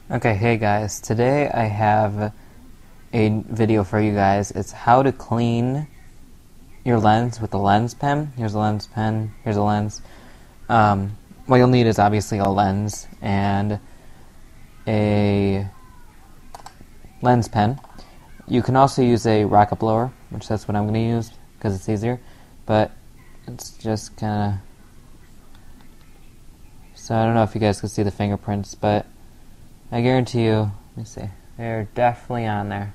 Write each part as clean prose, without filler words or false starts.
Okay, hey guys, today I have a video for you guys. It's how to clean your lens with a lens pen. Here's a lens pen, here's a lens. What you'll need is obviously a lens and a lens pen. You can also use a rocket blower, which that's what I'm going to use because it's easier, but it's just kind of... So I don't know if you guys can see the fingerprints, but I guarantee you, let me see, they're definitely on there.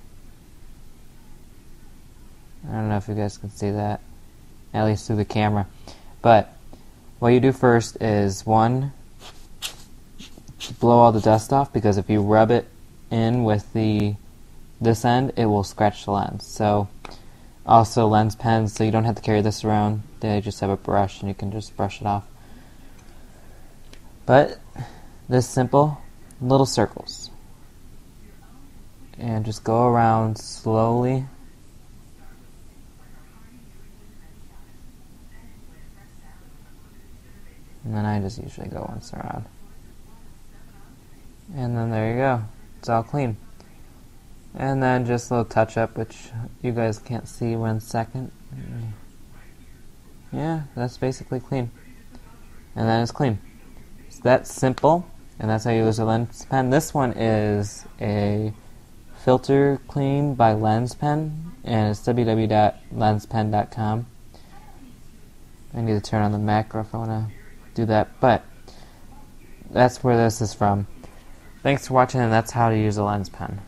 I don't know if you guys can see that, at least through the camera. But what you do first is, one, blow all the dust off, because if you rub it in with this end, it will scratch the lens. So, also lens pens, so you don't have to carry this around. They just have a brush and you can just brush it off. But this simple, little circles, and just go around slowly. And then I just usually go once around. And then there you go. It's all clean. And then just a little touch up, which you guys can't see 1 second. Yeah, that's basically clean. And then it's clean. It's that simple, and that's how you use a lens pen. This one is a filter clean by Lens Pen, and it's www.lenspen.com. I need to turn on the macro if I want to do that, but that's where this is from. Thanks for watching, and that's how to use a lens pen.